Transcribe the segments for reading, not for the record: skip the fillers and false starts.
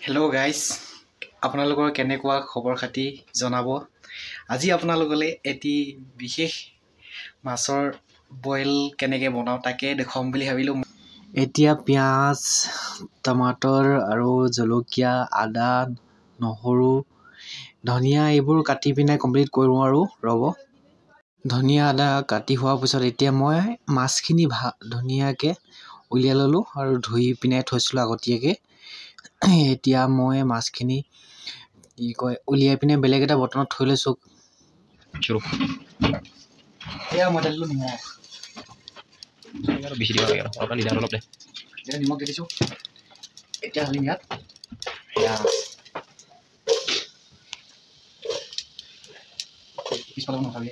Hello' guys, আপোনালোকৰ কেনেকুৱা খবৰ খাতি জনাব। আজি আপোনালোকলৈ এটি বিশেষ মাছৰ বইল কেনেকৈ বনাওঁ তাকে দেখুৱাম বুলি ভাবিলোঁ। এতিয়া পিঁয়াজ, টমাটৰ আৰু জলকীয়া, আদা, নহৰু, ধনিয়া এইবোৰ কাটি পিনে কমপ্লিট কৰোঁ আৰু ৰ'ব। ধনিয়া আদা কাটি হোৱাৰ পিছত এতিয়া মই মাছখিনি ধুনীয়াকৈ উলিয়াই ল'লোঁ আৰু ধুই পিনে থৈছিলোঁ আগতীয়াকৈ। এতিয়া মই মাছখিনি উলিয়াই পিনে বেলেগ এটা বৰ্তনত থৈ লৈছোঁ। এয়া মই দিলোঁ নিমখ, বেছি দিব লাগে আৰু অলপ দিলে অলপ দে। এতিয়া নিমখ দি দিছোঁ। এতিয়া হ'লে ইয়াত পিছফালে নাখাবি।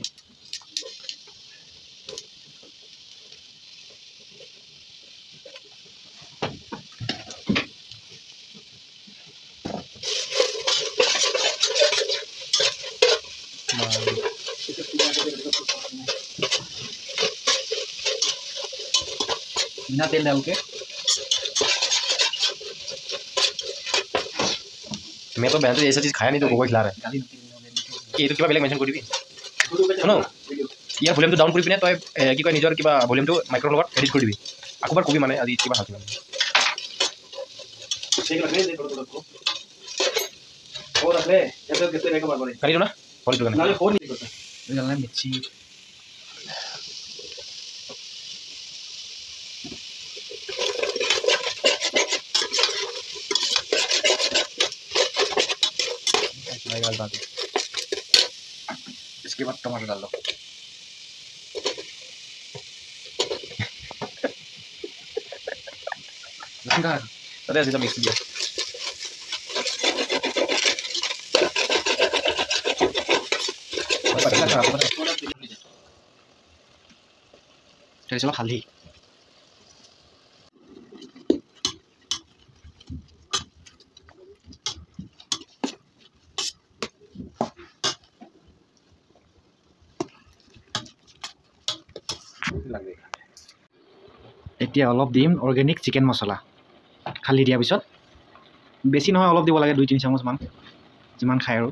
बिना तेल डाल के मैं तो बहन तो ऐसा चीज खाया नहीं तो गोबर खिला रहा है। ये तो क्या बेलेग मेंशन कर दिबी শুনো ইয়াৰ ভলিউমটো ডাউন কৰি পিনে তই কি কয় নিজৰ কিবা ভলিউমটো মাইক্ৰ লগত এডিট কৰি দিবি। আকবাৰ কবি মানে আজি কিবা হালকি মানে ঠিক লাগে দে কৰি তোক और रखले ऐसे कितने रहेगा बार-बार करी दो ना फोन तो करना फोन नहीं करता डालना मिर्ची। इसके बाद टमाटर डाल दो। अरे ऐसे मिक्स किया चलो हाली এতিয়া অলপ দিম অৰ্গেনিক চিকেন মছলা। খালি দিয়াৰ পিছত বেছি নহয় অলপ দিব লাগে, 2-3 চামুচমান যিমান খায় আৰু।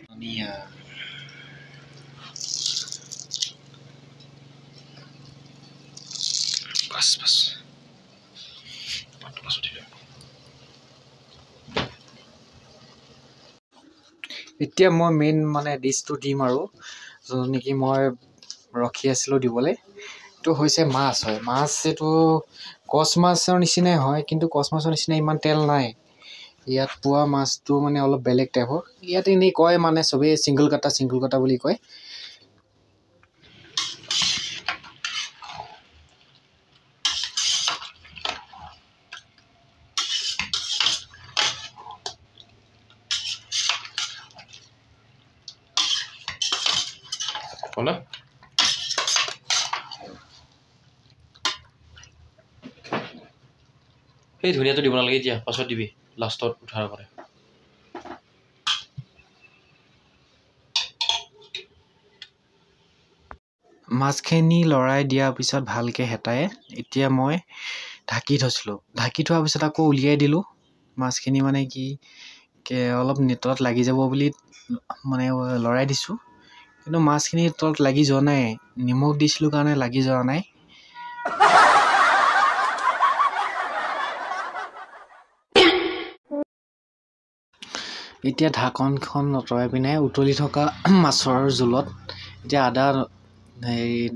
ধনিয়া बस এতিয়া মই মেইন মানে ডিছটো দিম আৰু যোন নেকি মই ৰখি আছিলোঁ দিবলৈ। এইটো হৈছে মাছ হয়। মাছ এইটো কচ মাছৰ নিচিনাই হয়, কিন্তু কচ মাছৰ নিচিনা ইমান তেল নাই। ইয়াত পোৱা মাছটো মানে অলপ বেলেগ টাইপৰ। ইয়াত এনেই কয় মানে চবেই চিংগল কাটা বুলি কয়। होला এই ধুনীয়াটো দিব নালাগে, এতিয়া পাছত দিবি লাষ্টত উঠাৰ কৰে। মাছখিনি লৰাই দিয়াৰ পিছত ভালকৈ হেতাই এতিয়া মই ঢাকি থৈছিলোঁ। ঢাকি থোৱাৰ পিছত আকৌ উলিয়াই দিলোঁ। মাছখিনি মানে কি অলপ তলত লাগি যাব বুলি মানে লৰাই দিছোঁ, কিন্তু মাছখিনি তলত লাগি যোৱা নাই। নিমখ দিছিলোঁ কাৰণে লাগি যোৱা নাই। এতিয়া ঢাকনখন আঁতৰাই পিনে উতলি থকা মাছৰ জোলত এতিয়া আদা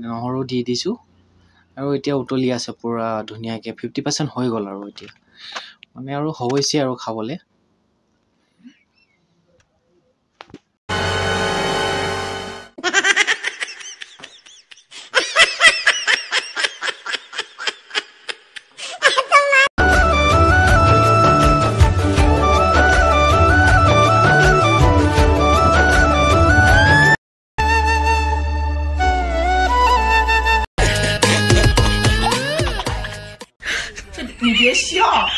নহৰু দি দিছোঁ আৰু এতিয়া উতলি আছে পূৰা ধুনীয়াকৈ। 50% হৈ গ'ল আৰু এতিয়া মানে আৰু হৈছে আৰু খাবলৈ। 你别笑。